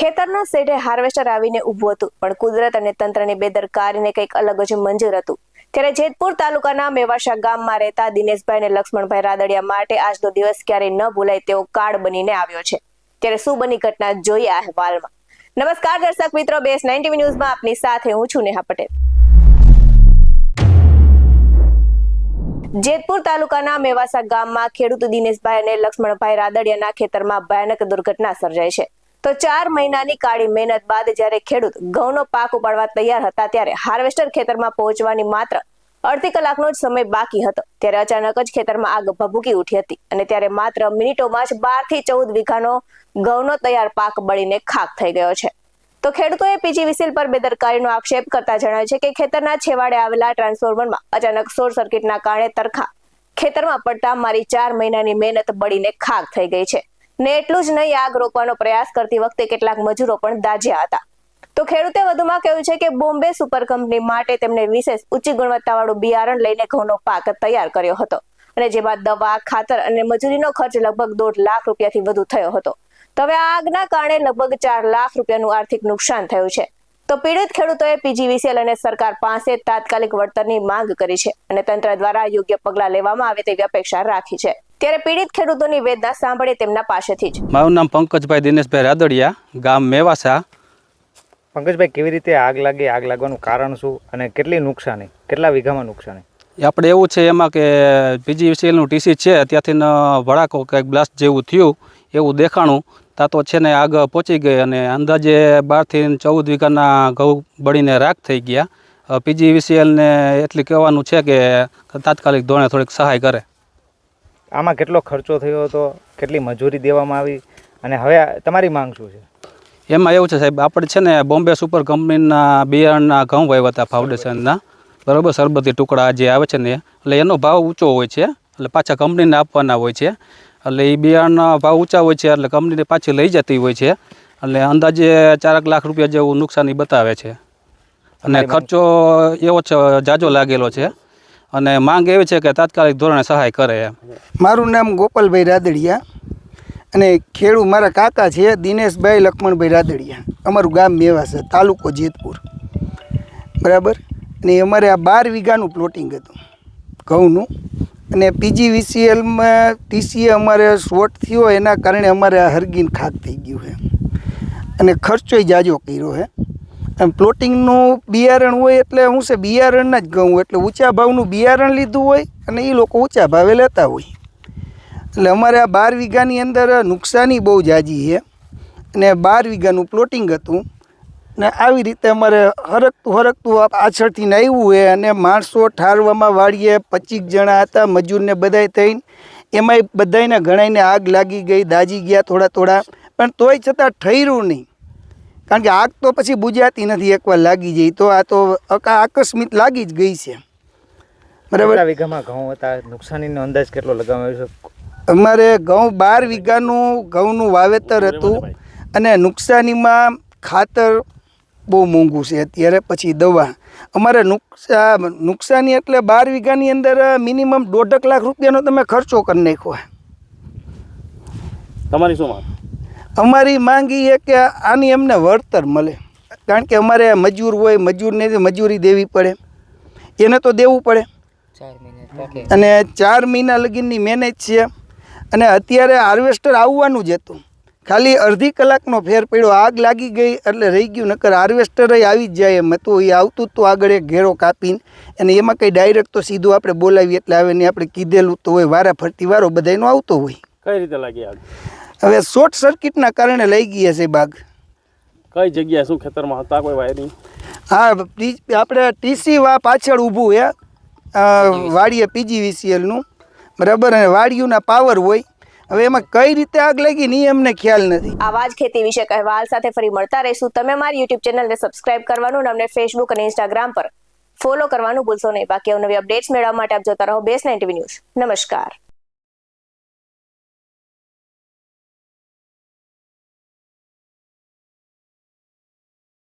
ખેતરના શેઢે હાર્વેસ્ટર આવીને ઊભું હતું, પણ કુદરત અને તંત્રની બેદરકારીને કંઈક અલગ જ મંજૂર હતું. ત્યારે જેતપુર તાલુકાના મેવાસા ગામમાં રહેતા દિનેશભાઈ અને લક્ષ્મણભાઈ રાદડિયા માટે આજનો દિવસ ક્યારેય ન ભૂલાય તેવો કાર્ડ બનીને આવ્યો છે. ત્યારે શું બની ઘટના જોઈએ આ અહેવાલમાં. નમસ્કાર દર્શક મિત્રો, BS9 TV ન્યૂઝમાં આપની સાથે હું છું નેહા પટેલ. જેતપુર તાલુકાના મેવાસા ગામમાં ખેડૂત દિનેશભાઈ અને લક્ષ્મણભાઈ રાદડિયાના ખેતરમાં ભયાનક દુર્ઘટના સર્જાઈ છે. તો 4 મહિનાની કાળી મહેનત બાદ જ્યારે ખેડૂત ઘઉંનો પાક ઉપાડવા તૈયાર હતા, ત્યારે હાર્વેસ્ટર ખેતરમાં પહોંચવાની માત્ર અડધી કલાકનો જ સમય બાકી હતો. ત્યારે અચાનક જ ખેતરમાં આગ ભભૂકી ઉઠી હતી અને ત્યારે માત્ર મિનિટોમાં જ 12 થી 14 વીઘાનો ઘઉંનો તૈયાર પાક બળીને ખાક થઈ ગયો છે. તો ખેડૂતોએ PGVCL પર બેદરકારીનો આક્ષેપ કરતા જણાવ્યું છે કે ખેતરના છેવાડે આવેલા ટ્રાન્સફોર્મરમાં અચાનક શોર્ટ સર્કિટના કારણે તરખા ખેતરમાં પડતા મારી 4 મહિનાની મહેનત બળીને ખાક થઈ ગઈ છે. ને એટલું જ નહીં, આગ રોકવાનો પ્રયાસ કરતી વખતે કેટલાક મજૂરો પણ દાઝ્યા હતા. તો ખેડૂતે વધુમાં કહ્યું છે કે બોમ્બે સુપર કંપની માટે તેમણે વિશેષ ઉચ્ચ ગુણવત્તાવાળું બિયારણ લઈને ઘઉંનો પાક તૈયાર કર્યો હતો, અને જેમાં દવા, ખાતર અને મજૂરીનો ખર્ચ લગભગ 1.5 લાખ રૂપિયાથી વધુ થયો હતો. તો હવે આ આગના કારણે લગભગ 4 લાખ રૂપિયાનું આર્થિક નુકસાન થયું છે. તો પીડિત ખેડૂતોએ PGVCL અને સરકાર પાસે તાત્કાલિક વળતરની માંગ કરી છે અને તંત્ર દ્વારા યોગ્ય પગલાં લેવામાં આવે તેવી અપેક્ષા રાખી છે. ત્યારે પીડિત ખેડૂતોની વેદના સાંભળે તેમના પાસેથી જ. મારું નામ પંકજભાઈ દિનેશભાઈ રાદડિયા, ગામ મેવાસા. પંકજભાઈ, કેવી રીતે આગ લાગી? આગ લાગવાનું કારણ શું અને કેટલી નુકસાની, કેટલા વીઘામાં નુકસાની? આપણે એવું છે એમાં કે PGVCLનું TC છે, ત્યાંથી ભડાકો કંઈક બ્લાસ્ટ જેવું થયું એવું દેખાણું. ત્યાં તો છે ને આગ પહોંચી ગઈ અને અંદાજે 12 થી 14 વીઘાના ઘઉં બળીને રાખ થઈ ગયા. PGVCLને એટલી કહેવાનું છે કે તાત્કાલિક ધોરણે થોડીક સહાય કરે. આમાં કેટલો ખર્ચો થયો હતો, કેટલી મજૂરી દેવામાં આવી અને હવે તમારી માંગ શું છે? એમાં એવું છે સાહેબ, આપણે છે ને બોમ્બે સુપર કંપનીના બિયારણના ઘઉં વાવ્યા હતા ફાઉન્ડેશનના, બરાબર, સરબતી ટુકડા જે આવે છે ને, એટલે એનો ભાવ ઊંચો હોય છે, એટલે પાછા કંપનીને આપવાના હોય છે. એટલે એ બિયારણના ભાવ ઊંચા હોય છે એટલે કંપનીને પાછી લઈ જતી હોય છે. એટલે અંદાજે 4 લાખ રૂપિયા જેવું નુકસાની બતાવે છે અને ખર્ચો એવો છે જાજો લાગેલો છે અને માંગ એવી છે કે તાત્કાલિક ધોરણે સહાય કરે એમ. મારું નામ ગોપાલભાઈ રાદડિયા અને ખેડૂત મારા કાકા છે દિનેશભાઈ લક્ષ્મણભાઈ રાદડિયા. અમારું ગામ મેવાસા, તાલુકો જેતપુર, બરાબર. અને અમારે આ 12 વીઘાનું પ્લોટિંગ હતું ઘઉંનું, અને PGVCLમાં TC અમારે શોર્ટ થયો એના કારણે અમારે આ હરગીને ખાક થઈ ગયું છે અને ખર્ચોય જાજો કર્યો છે. એમ પ્લોટિંગનું બિયારણ હોય એટલે શું છે, બિયારણના જ ઘઉં એટલે ઊંચા ભાવનું બિયારણ લીધું હોય અને એ લોકો ઊંચા ભાવે લેતા હોય. એટલે અમારે આ 12 વીઘાની અંદર નુકસાની બહુ જાજી છે અને 12 વીઘાનું પ્લોટિંગ હતું ને આવી રીતે અમારે હરકતું પાછળથી આવ્યું હોય અને માણસો ઠારવામાં વાળીએ 25 જણા હતા, મજૂરને બધાય થઈને, એમાંય બધાને ઘણાઈને આગ લાગી ગઈ, દાજી ગયા થોડા, પણ તોય છતાં ઠર્યું નહીં. કારણ કે આગ તો પછી બુજાતી નથી, એકવાર લાગી જાય તો આ તો આકસ્મિક લાગી જ ગઈ છે, બરાબર. કેટલા વીઘામાં ઘઉં હતા? નુકસાનીનો અંદાજ કેટલો લગાવ્યો છે? અમારે ઘઉં 12 વીઘાનું ઘઉંનું વાવેતર હતું અને નુકસાનીમાં ખાતર બહુ મોંઘું છે અત્યારે, પછી દવા. અમારે નુકસાની એટલે 12 વીઘાની અંદર મિનિમમ 1.5 લાખ રૂપિયાનો તમે ખર્ચો કરી નાખ્યો. તમારી શું માંગ? અમારી માંગ એ કે આની અમને વળતર મળે, કારણ કે અમારે મજૂર હોય, મજૂરને મજૂરી દેવી પડે, એને તો દેવું પડે અને 4 મહિના લગીનની મહેનત છે. અને અત્યારે હાર્વેસ્ટર આવવાનું જ હતું, ખાલી અડધી કલાકનો ફેર પડ્યો, આગ લાગી ગઈ એટલે રહી ગયું. નકર હાર્વેસ્ટર આવી જ જાય એમ હતું, એ આવતું જ તો આગળ એક ઘેરો કાપીને, અને એમાં કંઈ ડાયરેક્ટ તો સીધું આપણે બોલાવીએ એટલે આવે ને, આપણે કીધેલું તો હોય, વારા ફરતી વારો બધાનો આવતો હોય. કઈ રીતે લાગી આગ? હવે શોર્ટ સર્કિટના કારણે લઈ ગયા છે બાગ. કઈ જગ્યાએ, શું ખેતરમાં હતા કોઈ વાયરિંગ? હા, આપણે TC પાછળ ઊભું છે વાડીએ PGVCLનું, બરાબર. અને વાડીઓના પાવર હોય. હવે એમાં કઈ રીતે આગ લાગી ની અમને ખ્યાલ નથી. આવા જ ખેતી વિશે અહેવાલ સાથે ફરી મળતા રહીશું. તમે અમારી YouTube ચેનલને સબસ્ક્રાઇબ કરવાનું અને અમને Facebook અને Instagram પર ફોલો કરવાનું ભૂલશો નહીં. બાકી નવી અપડેટ્સ મેળવવા માટે આપ જોતા રહો BS9 TV ન્યૂઝ. નમસ્કાર.